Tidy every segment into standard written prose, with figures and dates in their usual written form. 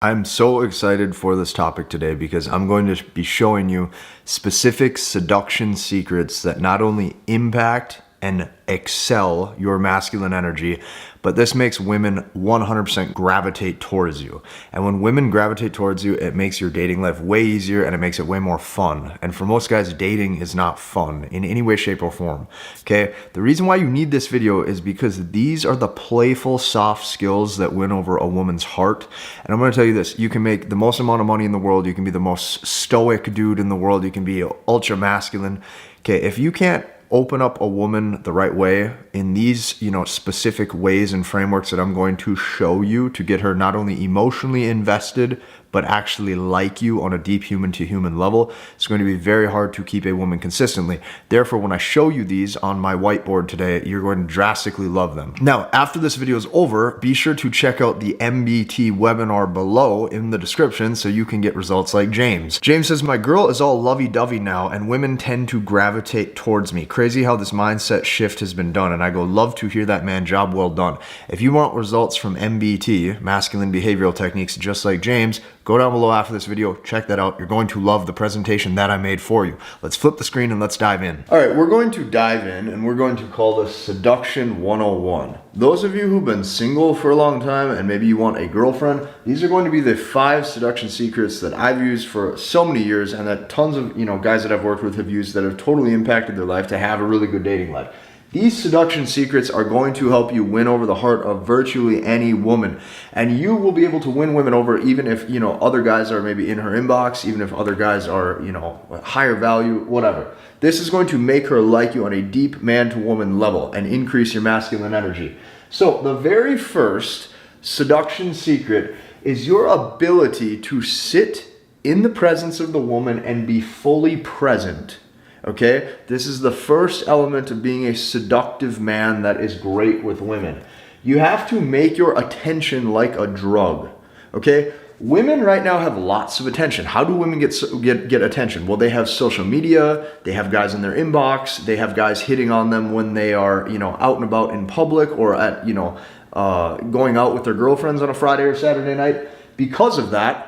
I'm so excited for this topic today because I'm going to be showing you specific seduction secrets that not only impact and excel your masculine energy, but this makes women 100% gravitate towards you. And when women gravitate towards you, it makes your dating life way easier and it makes it way more fun. And for most guys, dating is not fun in any way, shape, or form. Okay? The reason why you need this video is because these are the playful, soft skills that win over a woman's heart. And I'm going to tell you this, you can make the most amount of money in the world, you can be the most stoic dude in the world, you can be ultra masculine. Okay, if you can't open up a woman the right way in these, specific ways and frameworks that I'm going to show you to get her not only emotionally invested, but actually like you on a deep human to human level, it's going to be very hard to keep a woman consistently. Therefore, when I show you these on my whiteboard today, you're going to drastically love them. Now, after this video is over, be sure to check out the MBT webinar below in the description so you can get results like James. James says, my girl is all lovey-dovey now and women tend to gravitate towards me. Crazy how this mindset shift has been done. And I go, love to hear that, man. Job well done. If you want results from MBT, masculine behavioral techniques, just like James, go down below after this video, check that out. You're going to love the presentation that I made for you. Let's flip the screen and let's dive in. All right, we're going to dive in and we're going to call this Seduction 101. Those of you who've been single for a long time and maybe you want a girlfriend, these are going to be the 5 seduction secrets that I've used for so many years and that tons of guys that I've worked with have used that have totally impacted their life to have a really good dating life. These seduction secrets are going to help you win over the heart of virtually any woman. And you will be able to win women over even if, other guys are maybe in her inbox, even if other guys are, higher value, whatever. This is going to make her like you on a deep man-to-woman level and increase your masculine energy. So the very first seduction secret is your ability to sit in the presence of the woman and be fully present. Okay, this is the first element of being a seductive man that is great with women. You have to make your attention like a drug. Okay, women right now have lots of attention. How do women get attention? Well, they have social media, they have guys in their inbox, they have guys hitting on them when they are, out and about in public or at, going out with their girlfriends on a Friday or Saturday night. Because of that,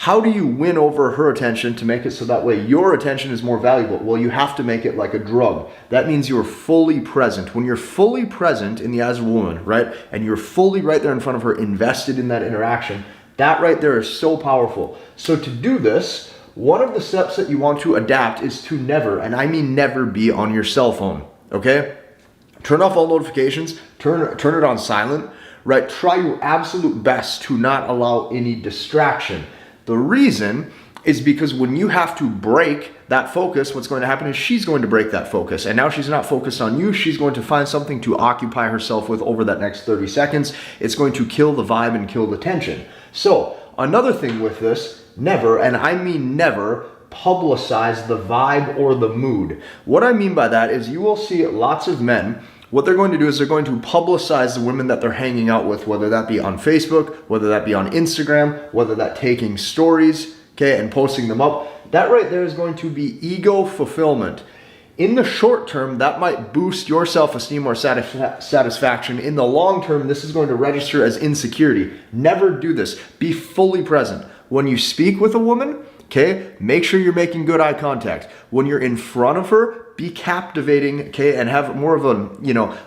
how do you win over her attention to make it so that way your attention is more valuable? Well, you have to make it like a drug. That means you're fully present. When you're fully present in the eyes of a woman, right, and you're fully right there in front of her, invested in that interaction, that right there is so powerful. So to do this, one of the steps that you want to adapt is to never, and I mean never, be on your cell phone, okay? Turn off all notifications, turn it on silent, right? Try your absolute best to not allow any distraction. The reason is because when you have to break that focus, what's going to happen is she's going to break that focus. And now she's not focused on you. She's going to find something to occupy herself with over that next 30 seconds. It's going to kill the vibe and kill the tension. So another thing with this, never, and I mean never, publicize the vibe or the mood. What I mean by that is you will see lots of men, what they're going to do is they're going to publicize the women that they're hanging out with, whether that be on Facebook, whether that be on Instagram, whether that taking stories, okay, and posting them up. That right there is going to be ego fulfillment. In the short term, that might boost your self-esteem or satisfaction. In the long term, this is going to register as insecurity. Never do this. Be fully present. When you speak with a woman, okay, make sure you're making good eye contact. When you're in front of her, be captivating, okay, and have more of a,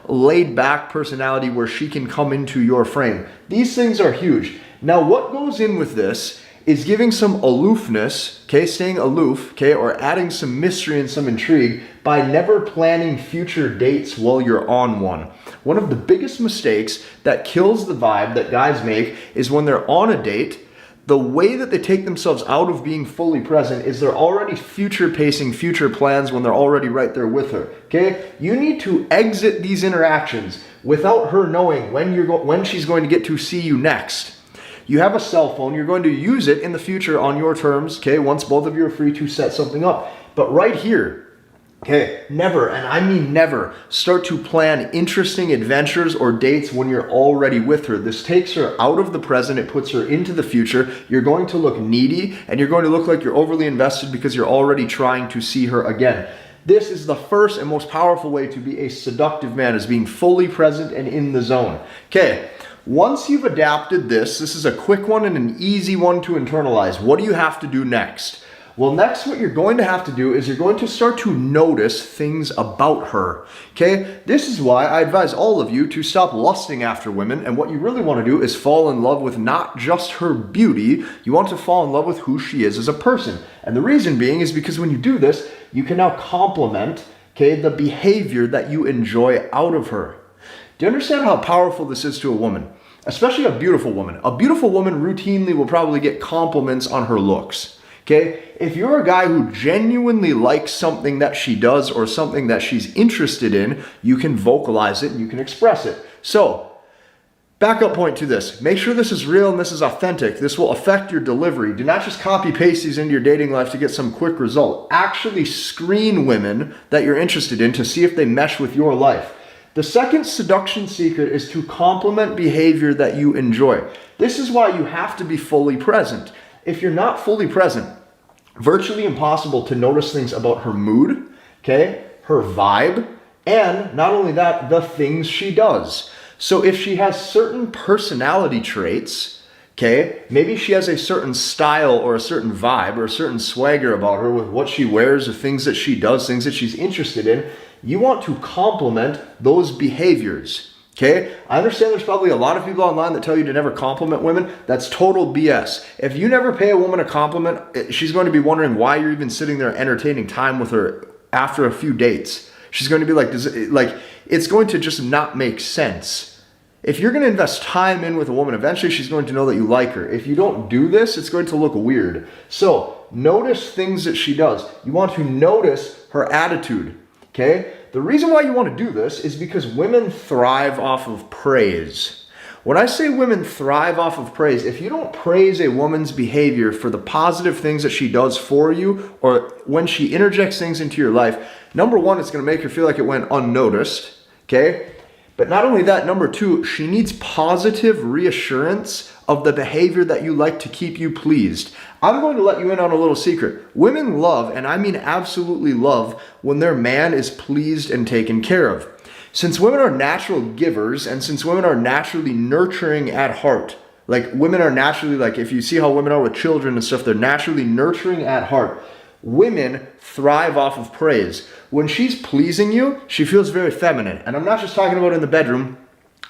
laid back personality where she can come into your frame. These things are huge. Now, what goes in with this is giving some aloofness, okay, staying aloof, okay, or adding some mystery and some intrigue by never planning future dates while you're on one. One of the biggest mistakes that kills the vibe that guys make is when they're on a date, the way that they take themselves out of being fully present is they're already future pacing future plans when they're already right there with her, okay? You need to exit these interactions without her knowing when she's going to get to see you next. You have a cell phone, you're going to use it in the future on your terms, okay, once both of you are free to set something up. But right here, okay, never, and I mean never, start to plan interesting adventures or dates when you're already with her. This takes her out of the present, it puts her into the future. You're going to look needy and you're going to look like you're overly invested because you're already trying to see her again. This is the first and most powerful way to be a seductive man, is being fully present and in the zone. Okay, Once you've adapted this is a quick one and an easy one to internalize. What do you have to do next? Well, next what you're going to have to do is you're going to start to notice things about her, okay? This is why I advise all of you to stop lusting after women, and what you really want to do is fall in love with not just her beauty, you want to fall in love with who she is as a person. And the reason being is because when you do this, you can now complement, okay, the behavior that you enjoy out of her. Do you understand how powerful this is to a woman? Especially a beautiful woman. A beautiful woman routinely will probably get compliments on her looks. Okay, if you're a guy who genuinely likes something that she does or something that she's interested in, you can vocalize it and you can express it. So, backup point to this. Make sure this is real and this is authentic. This will affect your delivery. Do not just copy paste these into your dating life to get some quick result. Actually screen women that you're interested in to see if they mesh with your life. The second seduction secret is to complement behavior that you enjoy. This is why you have to be fully present. If you're not fully present, virtually impossible to notice things about her mood, okay, her vibe, and not only that, the things she does. So if she has certain personality traits, okay, maybe she has a certain style or a certain vibe or a certain swagger about her with what she wears, the things that she does, things that she's interested in, you want to complement those behaviors. Okay, I understand there's probably a lot of people online that tell you to never compliment women. That's total BS. If you never pay a woman a compliment, she's going to be wondering why you're even sitting there entertaining time with her after a few dates. She's going to be like, it's going to just not make sense. If you're going to invest time in with a woman, eventually she's going to know that you like her. If you don't do this, it's going to look weird. So notice things that she does. You want to notice her attitude. Okay? The reason why you want to do this is because women thrive off of praise. When I say women thrive off of praise, if you don't praise a woman's behavior for the positive things that she does for you, or when she interjects things into your life, number one, it's going to make her feel like it went unnoticed, okay? But not only that, number two, she needs positive reassurance of the behavior that you like to keep you pleased. I'm going to let you in on a little secret. Women love, and I mean absolutely love, when their man is pleased and taken care of. Since women are natural givers, and since women are naturally nurturing at heart, like women are naturally, like if you see how women are with children and stuff, they're naturally nurturing at heart. Women thrive off of praise. When she's pleasing you, she feels very feminine. And I'm not just talking about in the bedroom.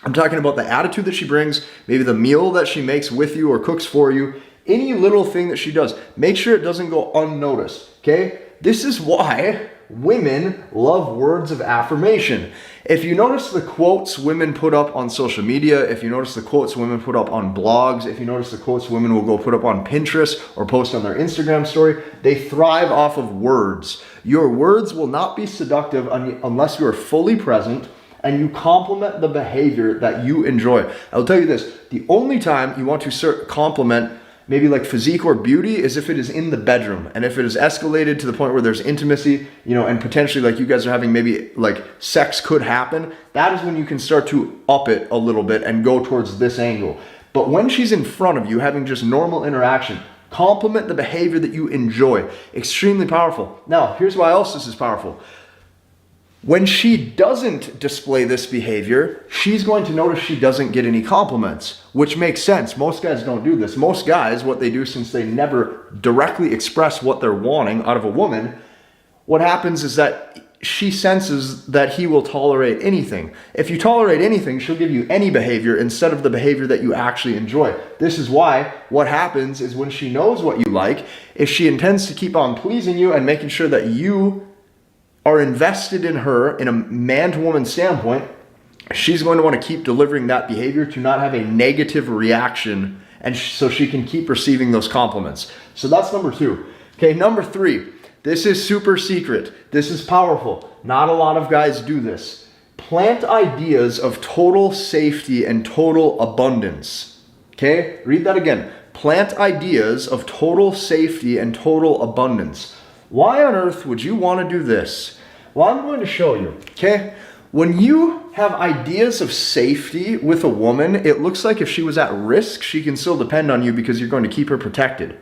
I'm talking about the attitude that she brings, maybe the meal that she makes with you or cooks for you, any little thing that she does. Make sure it doesn't go unnoticed, okay? This is why women love words of affirmation. If you notice the quotes women put up on social media, if you notice the quotes women put up on blogs, if you notice the quotes women will go put up on Pinterest or post on their Instagram story, they thrive off of words. Your words will not be seductive unless you are fully present and you complement the behavior that you enjoy. I'll tell you this, the only time you want to complement maybe like physique or beauty is if it is in the bedroom. And if it is escalated to the point where there's intimacy, you know, and potentially like you guys are having maybe like sex could happen, that is when you can start to up it a little bit and go towards this angle. But when she's in front of you having just normal interaction, complement the behavior that you enjoy. Extremely powerful. Now, here's why else this is powerful. When she doesn't display this behavior, she's going to notice she doesn't get any compliments, which makes sense. Most guys don't do this. Most guys, what they do, since they never directly express what they're wanting out of a woman, what happens is that she senses that he will tolerate anything. If you tolerate anything, she'll give you any behavior instead of the behavior that you actually enjoy. This is why what happens is when she knows what you like, if she intends to keep on pleasing you and making sure that you are invested in her in a man-to-woman standpoint, she's going to want to keep delivering that behavior to not have a negative reaction, and so she can keep receiving those compliments. So that's number two. Okay, number three, this is super secret. This is powerful. Not a lot of guys do this. Plant ideas of total safety and total abundance. Okay, read that again. Plant ideas of total safety and total abundance. Why on earth would you want to do this? Well, I'm going to show you, okay? When you have ideas of safety with a woman, it looks like if she was at risk, she can still depend on you because you're going to keep her protected.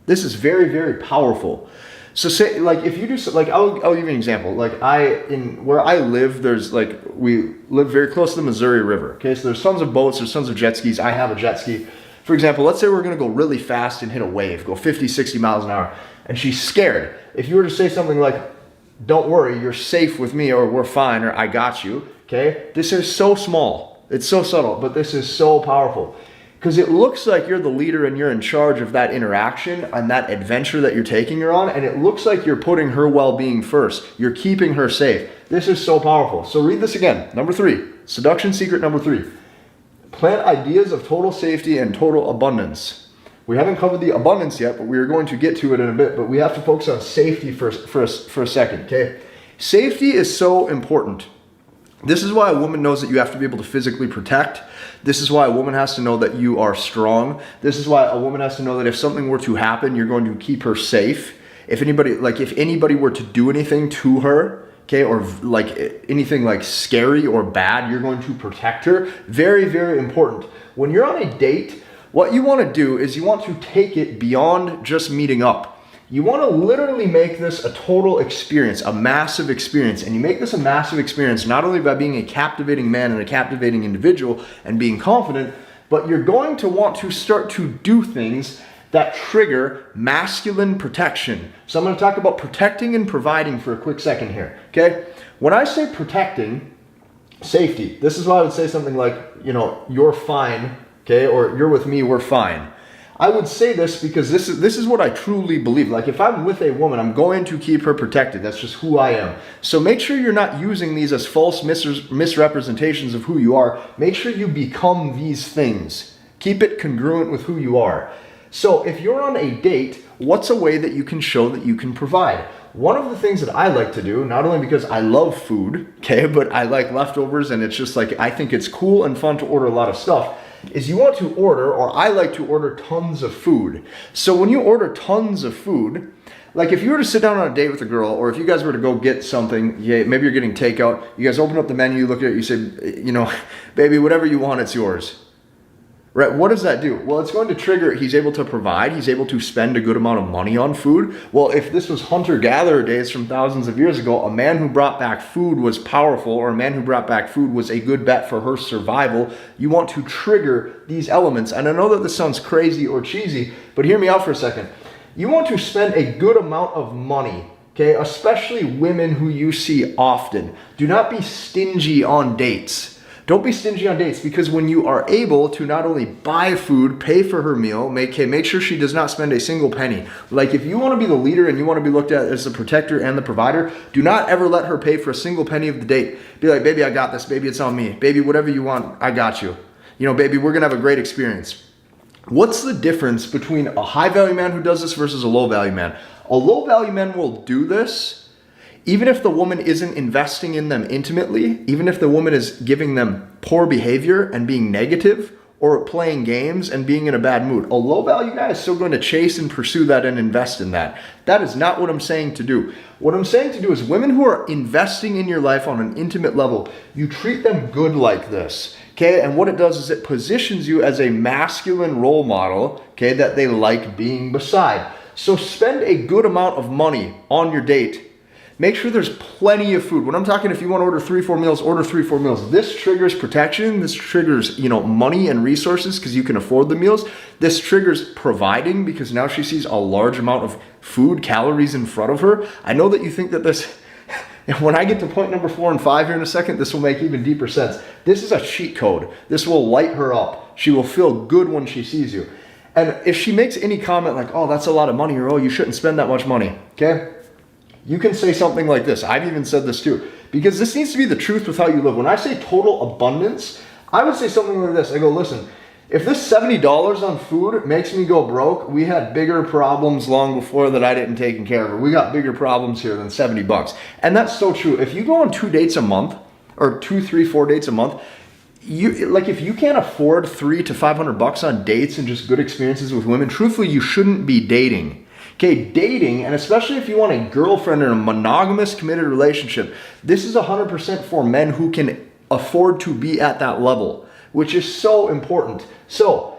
This is very, very powerful. So say, like, if you do, like, I'll give you an example. Like, where I live, there's, like, we live very close to the Missouri River, okay? So there's tons of boats, there's tons of jet skis. I have a jet ski. For example, let's say we're gonna go really fast and hit a wave, go 50, 60 miles an hour, and she's scared. If you were to say something like, don't worry, you're safe with me, or we're fine, or I got you, okay? This is so small. It's so subtle, but this is so powerful. Because it looks like you're the leader and you're in charge of that interaction and that adventure that you're taking her on, and it looks like you're putting her well-being first. You're keeping her safe. This is so powerful. So read this again. Number 3, seduction secret number 3. Plant ideas of total safety and total abundance. We haven't covered the abundance yet, but we are going to get to it in a bit, but we have to focus on safety for a second, okay? Safety is so important. This is why a woman knows that you have to be able to physically protect. This is why a woman has to know that you are strong. This is why a woman has to know that if something were to happen, you're going to keep her safe. If anybody were to do anything to her, okay, or like anything like scary or bad, you're going to protect her. Very, very important. When you're on a date, what you want to do is you want to take it beyond just meeting up. You want to literally make this a total experience, a massive experience. And you make this a massive experience not only by being a captivating man and a captivating individual and being confident, but you're going to want to start to do things that trigger masculine protection. So I'm going to talk about protecting and providing for a quick second here, okay? When I say protecting, safety, this is why I would say something like, you know, you're fine, okay? Or you're with me, we're fine. I would say this because this is what I truly believe. Like, if I'm with a woman, I'm going to keep her protected. That's just who I am. So make sure you're not using these as false misrepresentations of who you are. Make sure you become these things. Keep it congruent with who you are. So if you're on a date, what's a way that you can show that you can provide? One of the things that I like to do, not only because I love food, okay, but I like leftovers, and it's just like, I think it's cool and fun to order a lot of stuff, is you want to order, or I like to order tons of food. So when you order tons of food, like if you were to sit down on a date with a girl, or if you guys were to go get something, yeah, maybe you're getting takeout, you guys open up the menu, you look at it, you say, you know, baby, whatever you want, it's yours. Right? What does that do? Well, it's going to trigger, he's able to provide, he's able to spend a good amount of money on food. Well, if this was hunter-gatherer days from thousands of years ago, a man who brought back food was powerful, or a man who brought back food was a good bet for her survival. You want to trigger these elements. And I know that this sounds crazy or cheesy, but hear me out for a second. You want to spend a good amount of money, okay? Especially women who you see often. Do not be stingy on dates. Don't be stingy on dates, because when you are able to not only buy food, pay for her meal, make sure she does not spend a single penny. Like, if you want to be the leader and you want to be looked at as the protector and the provider, do not ever let her pay for a single penny of the date. Be like, baby, I got this. Baby, it's on me. Baby, whatever you want, I got you. You know, baby, we're going to have a great experience. What's the difference between a high value man who does this versus a low value man? A low value man will do this even if the woman isn't investing in them intimately, even if the woman is giving them poor behavior and being negative, or playing games and being in a bad mood. A low value guy is still going to chase and pursue that and invest in that. That is not what I'm saying to do. What I'm saying to do is women who are investing in your life on an intimate level, you treat them good like this. Okay, and what it does is it positions you as a masculine role model, okay, that they like being beside. So spend a good amount of money on your date. Make sure there's plenty of food. When I'm talking, if you want to order 3-4 meals, order 3-4 meals. This triggers protection. This triggers, money and resources because you can afford the meals. This triggers providing because now she sees a large amount of food, calories in front of her. I know that you think that this, when I get to point number 4 and 5 here in a second, this will make even deeper sense. This is a cheat code. This will light her up. She will feel good when she sees you. And if she makes any comment like, oh, that's a lot of money, or oh, you shouldn't spend that much money, okay? You can say something like this. I've even said this too, because this needs to be the truth with how you live. When I say total abundance, I would say something like this. I go, listen, if this $70 on food makes me go broke, we had bigger problems long before that I didn't take care of. We got bigger problems here than $70. And that's so true. If you go on 2 dates a month, or 2, 3, 4 dates a month, if you can't afford $300 to $500 on dates and just good experiences with women, truthfully, you shouldn't be dating. Okay, dating, and especially if you want a girlfriend in a monogamous, committed relationship, this is 100% for men who can afford to be at that level, which is so important. So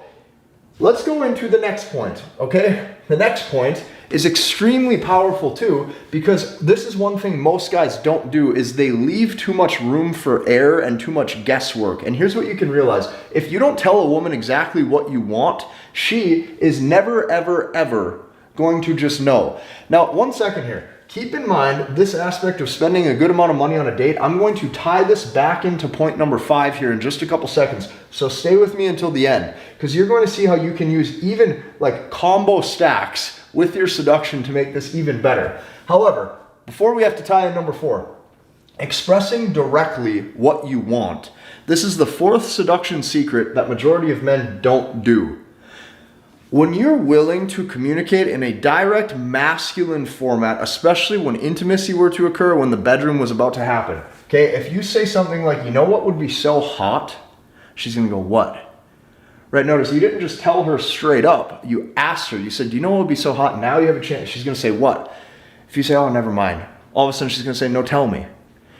let's go into the next point, okay? The next point is extremely powerful too, because this is one thing most guys don't do, is they leave too much room for error and too much guesswork. And here's what you can realize. If you don't tell a woman exactly what you want, she is never, ever, ever going to just know. Now, 1 second here. Keep in mind this aspect of spending a good amount of money on a date. I'm going to tie this back into point number 5 here in just a couple seconds. So stay with me until the end, because you're going to see how you can use even like combo stacks with your seduction to make this even better. However, before we have to tie in number 4, expressing directly what you want. This is the 4th seduction secret that majority of men don't do. When you're willing to communicate in a direct masculine format, especially when intimacy were to occur, when the bedroom was about to happen, okay, if you say something like, you know what would be so hot? She's gonna go, what? Right, notice you didn't just tell her straight up. You asked her, you said, do you know what would be so hot? Now you have a chance. She's gonna say, what? If you say, oh, never mind, all of a sudden she's gonna say, no, tell me.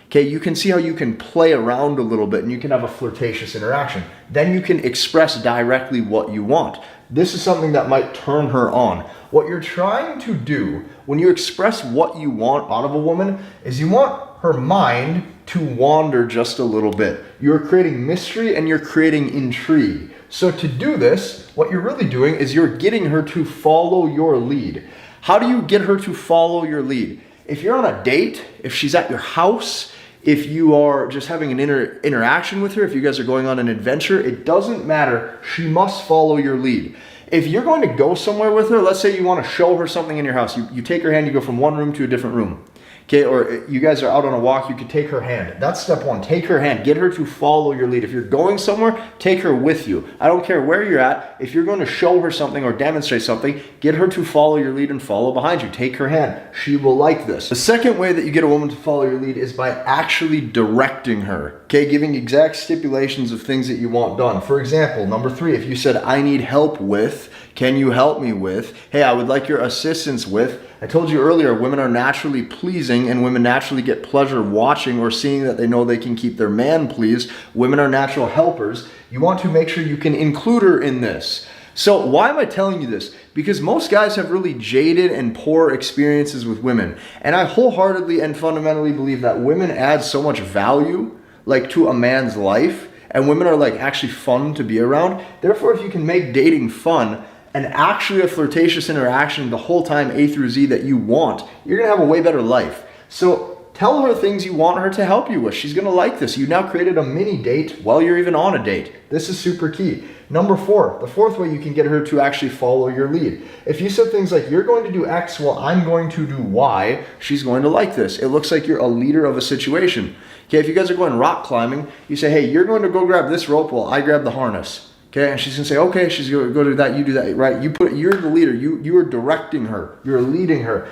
Okay, you can see how you can play around a little bit and you can have a flirtatious interaction. Then you can express directly what you want. This is something that might turn her on. What you're trying to do when you express what you want out of a woman is you want her mind to wander just a little bit. You're creating mystery and you're creating intrigue. So to do this, what you're really doing is you're getting her to follow your lead. How do you get her to follow your lead? If you're on a date, if she's at your house, if you are just having an interaction with her, if you guys are going on an adventure, it doesn't matter. She must follow your lead. If you're going to go somewhere with her, let's say you want to show her something in your house. You take her hand, you go from one room to a different room. Okay, or you guys are out on a walk, you could take her hand. That's step 1. Take her hand. Get her to follow your lead. If you're going somewhere, take her with you. I don't care where you're at. If you're going to show her something or demonstrate something, get her to follow your lead and follow behind you. Take her hand. She will like this. The second way that you get a woman to follow your lead is by actually directing her. Okay, giving exact stipulations of things that you want done. For example, number 3, if you said, I need help with, can you help me with? Hey, I would like your assistance with. I told you earlier, women are naturally pleasing and women naturally get pleasure watching or seeing that they know they can keep their man pleased. Women are natural helpers. You want to make sure you can include her in this. So why am I telling you this? Because most guys have really jaded and poor experiences with women. And I wholeheartedly and fundamentally believe that women add so much value like to a man's life, and women are like actually fun to be around. Therefore, if you can make dating fun and actually a flirtatious interaction the whole time A through Z that you want, you're gonna have a way better life. So tell her things you want her to help you with. She's gonna like this. You now created a mini date while you're even on a date. This is super key. Number 4, the 4th way you can get her to actually follow your lead. If you said things like, you're going to do X, well, I'm going to do Y, she's going to like this. It looks like you're a leader of a situation. Okay, if you guys are going rock climbing, you say, hey, you're going to go grab this rope while I grab the harness. Okay, and she's gonna say, okay, she's gonna go do that, you do that, right? You're the leader, you are directing her, you're leading her.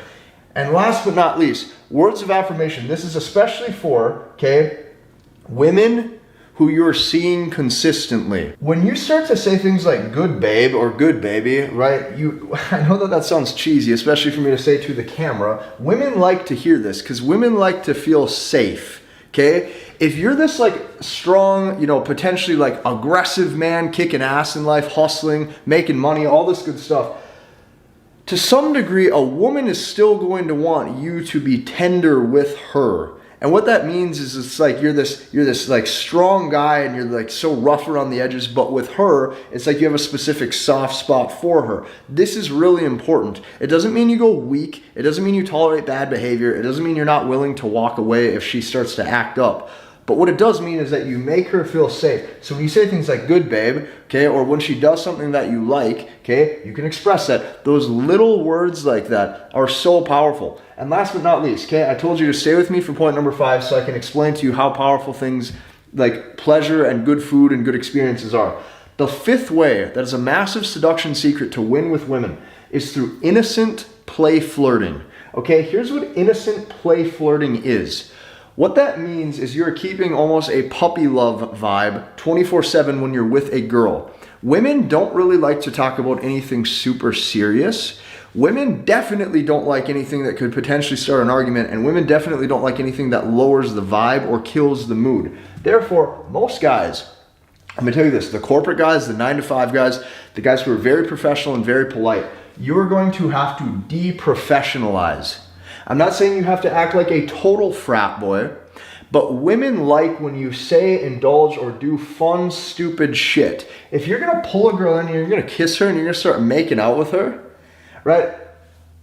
And last but not least, words of affirmation. This is especially for, okay, women who you're seeing consistently. When you start to say things like good babe or good baby, right? I know that sounds cheesy, especially for me to say to the camera. Women like to hear this because women like to feel safe, okay? If you're this like strong, potentially like aggressive man, kicking ass in life, hustling, making money, all this good stuff, to some degree, a woman is still going to want you to be tender with her. And what that means is it's like you're this like strong guy and you're like so rough around the edges, but with her, it's like you have a specific soft spot for her. This is really important. It doesn't mean you go weak. It doesn't mean you tolerate bad behavior. It doesn't mean you're not willing to walk away if she starts to act up. But what it does mean is that you make her feel safe. So when you say things like good babe, okay, or when she does something that you like, okay, you can express that. Those little words like that are so powerful. And last but not least, okay, I told you to stay with me for point number 5 so I can explain to you how powerful things like pleasure and good food and good experiences are. The 5th way that is a massive seduction secret to win with women is through innocent play flirting. Okay, here's what innocent play flirting is. What that means is you're keeping almost a puppy love vibe 24/7 when you're with a girl. Women don't really like to talk about anything super serious. Women definitely don't like anything that could potentially start an argument, and women definitely don't like anything that lowers the vibe or kills the mood. Therefore, most guys, I'm gonna tell you this, the corporate guys, the 9-to-5 guys, the guys who are very professional and very polite, you're going to have to deprofessionalize. I'm not saying you have to act like a total frat boy, but women like when you say, indulge, or do fun, stupid shit. If you're gonna pull a girl in and you're gonna kiss her and you're gonna start making out with her, right?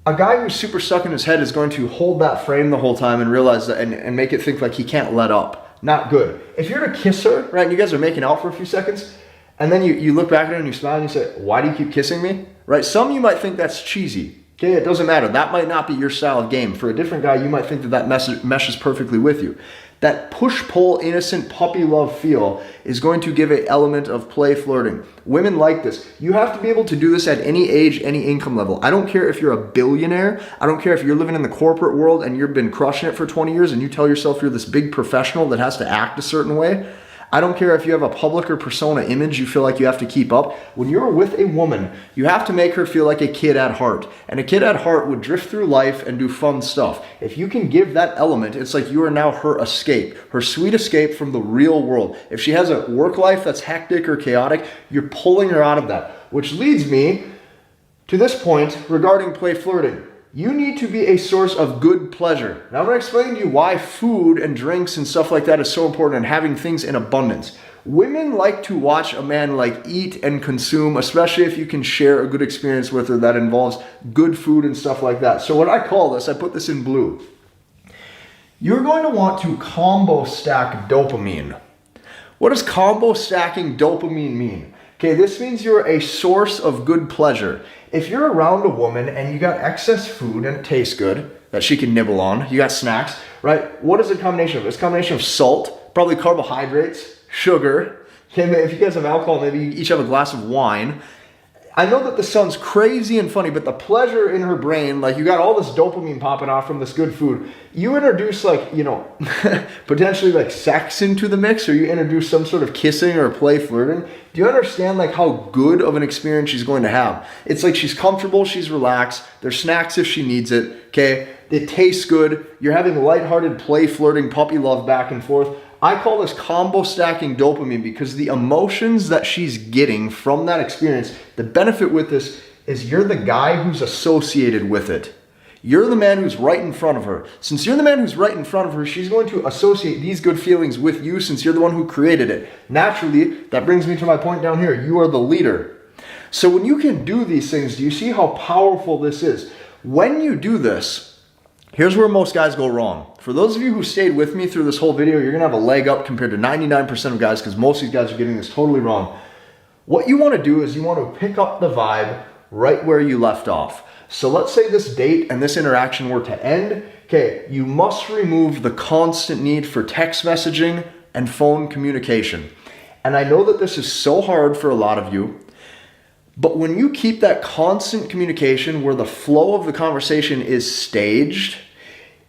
A guy who's super stuck in his head is going to hold that frame the whole time and realize that and make it think like he can't let up. Not good. If you're to kiss her, right, and you guys are making out for a few seconds, and then you look back at her and you smile and you say, why do you keep kissing me? Right? Some of you might think that's cheesy. Okay, it doesn't matter. That might not be your style of game. For a different guy, you might think that meshes perfectly with you. That push-pull, innocent, puppy love feel is going to give an element of play flirting. Women like this. You have to be able to do this at any age, any income level. I don't care if you're a billionaire. I don't care if you're living in the corporate world and you've been crushing it for 20 years and you tell yourself you're this big professional that has to act a certain way. I don't care if you have a public or persona image you feel like you have to keep up. When you're with a woman, you have to make her feel like a kid at heart. And a kid at heart would drift through life and do fun stuff. If you can give that element, it's like you are now her escape, her sweet escape from the real world. If she has a work life that's hectic or chaotic, you're pulling her out of that. Which leads me to this point regarding play flirting. You need to be a source of good pleasure. Now I'm going to explain to you why food and drinks and stuff like that is so important and having things in abundance. Women like to watch a man like eat and consume, especially if you can share a good experience with her that involves good food and stuff like that. So what I call this, I put this in blue. You're going to want to combo stack dopamine. What does combo stacking dopamine mean? Okay, this means you're a source of good pleasure. If you're around a woman and you got excess food and it tastes good that she can nibble on, you got snacks, right? What is a combination of? It's a combination of salt, probably carbohydrates, sugar. Okay, if you guys have alcohol, maybe you each have a glass of wine. I know that this sounds crazy and funny, but the pleasure in her brain, like you got all this dopamine popping off from this good food. You introduce like, potentially like sex into the mix, or you introduce some sort of kissing or play flirting. Do you understand like how good of an experience she's going to have? It's like she's comfortable, she's relaxed. There's snacks if she needs it, okay? It tastes good. You're having lighthearted play flirting, puppy love back and forth. I call this combo stacking dopamine because the emotions that she's getting from that experience, the benefit with this is you're the guy who's associated with it. You're the man who's right in front of her. Since you're the man who's right in front of her, she's going to associate these good feelings with you since you're the one who created it. Naturally, that brings me to my point down here. You are the leader. So when you can do these things, do you see how powerful this is? When you do this, here's where most guys go wrong. For those of you who stayed with me through this whole video, you're gonna have a leg up compared to 99% of guys because most of these guys are getting this totally wrong. What you wanna do is you wanna pick up the vibe right where you left off. So let's say this date and this interaction were to end. Okay, you must remove the constant need for text messaging and phone communication. And I know that this is so hard for a lot of you, but when you keep that constant communication where the flow of the conversation is staged,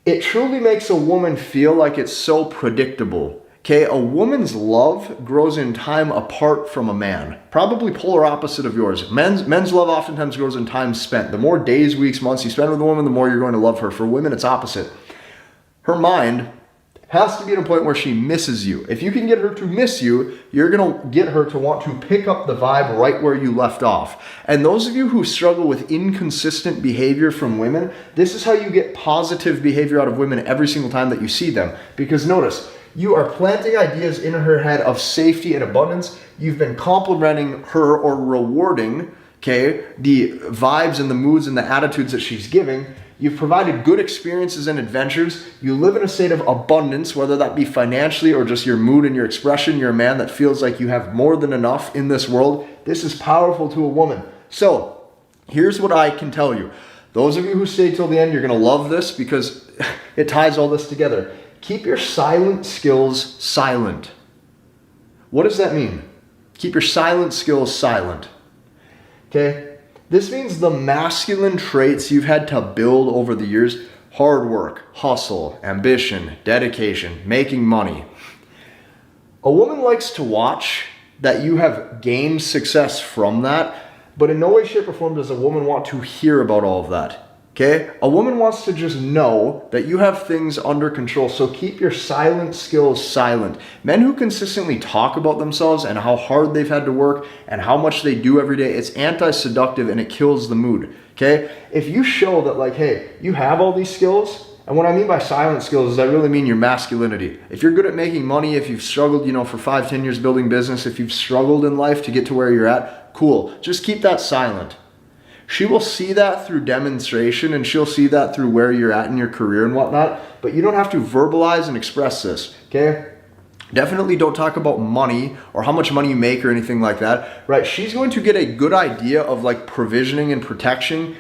it truly makes a woman feel like it's so predictable. Okay, a woman's love grows in time apart from a man. Probably polar opposite of yours. Men's love oftentimes grows in time spent. The more days, weeks, months you spend with a woman, the more you're going to love her. For women, it's opposite. Her mind has to be at a point where she misses you. If you can get her to miss you, you're going to get her to want to pick up the vibe right where you left off. And those of you who struggle with inconsistent behavior from women, this is how you get positive behavior out of women every single time that you see them. Because notice, you are planting ideas in her head of safety and abundance. You've been complimenting her or rewarding, okay, the vibes and the moods and the attitudes that she's giving. You've provided good experiences and adventures. You live in a state of abundance, whether that be financially or just your mood and your expression. You're a man that feels like you have more than enough in this world. This is powerful to a woman. So here's what I can tell you. Those of you who stay till the end, you're going to love this because it ties all this together. Keep your silent skills silent. What does that mean? Keep your silent skills silent. Okay? This means the masculine traits you've had to build over the years: hard work, hustle, ambition, dedication, making money. A woman likes to watch that you have gained success from that, but in no way, shape, or form does a woman want to hear about all of that. Okay? A woman wants to just know that you have things under control, so keep your silent skills silent. Men who consistently talk about themselves and how hard they've had to work and how much they do every day, it's anti-seductive and it kills the mood. Okay? If you show that, like, hey, you have all these skills, and what I mean by silent skills is I really mean your masculinity. If you're good at making money, if you've struggled, for 5-10 years building business, if you've struggled in life to get to where you're at, cool. Just keep that silent. She will see that through demonstration, and she'll see that through where you're at in your career and whatnot, but you don't have to verbalize and express this, okay? Definitely don't talk about money or how much money you make or anything like that, right? She's going to get a good idea of like provisioning and protection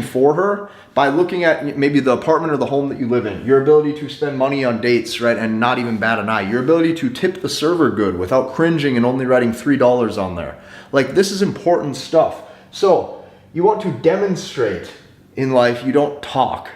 for her by looking at maybe the apartment or the home that you live in, your ability to spend money on dates, right, and not even bat an eye, your ability to tip the server good without cringing and only writing $3 on there. Like, this is important stuff. So you want to demonstrate in life, you don't talk.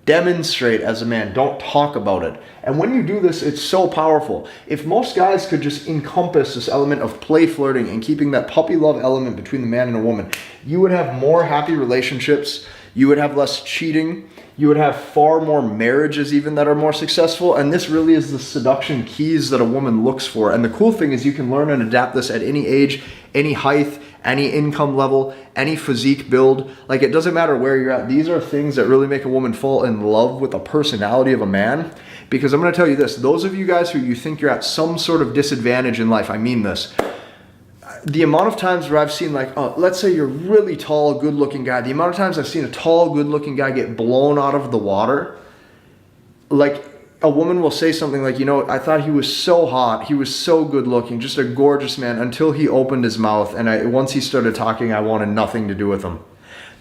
Demonstrate as a man, don't talk about it. And when you do this, it's so powerful. If most guys could just encompass this element of play flirting and keeping that puppy love element between the man and a woman, you would have more happy relationships, you would have less cheating, you would have far more marriages even that are more successful. And this really is the seduction keys that a woman looks for. And the cool thing is you can learn and adapt this at any age, any height, any income level, any physique build. Like, it doesn't matter where you're at. These are things that really make a woman fall in love with the personality of a man. Because I'm going to tell you this, those of you guys who you think you're at some sort of disadvantage in life, I mean this. The amount of times where I've seen, like, let's say you're really tall, good looking guy. The amount of times I've seen a tall, good looking guy get blown out of the water. Like, a woman will say something like, I thought he was so hot, he was so good looking, just a gorgeous man, until he opened his mouth, and once he started talking, I wanted nothing to do with him.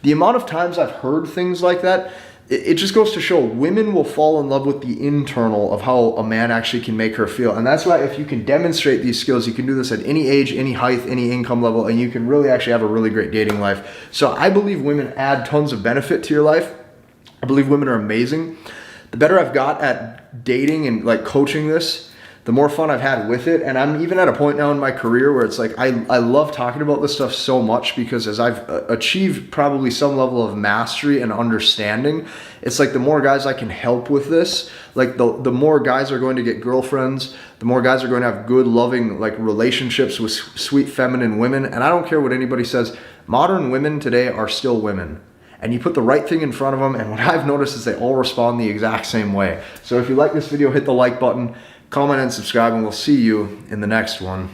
The amount of times I've heard things like that, it just goes to show women will fall in love with the internal of how a man actually can make her feel. And that's why if you can demonstrate these skills, you can do this at any age, any height, any income level, and you can really actually have a really great dating life. So I believe women add tons of benefit to your life. I believe women are amazing. The better I've got at dating and like coaching this, the more fun I've had with it. And I'm even at a point now in my career where it's like I love talking about this stuff so much, because as I've achieved probably some level of mastery and understanding, it's like the more guys I can help with this, like the more guys are going to get girlfriends, the more guys are going to have good, loving like relationships with sweet feminine women. And I don't care what anybody says, modern women today are still women. And you put the right thing in front of them, and what I've noticed is they all respond the exact same way. So if you like this video, hit the like button, comment and subscribe, and we'll see you in the next one.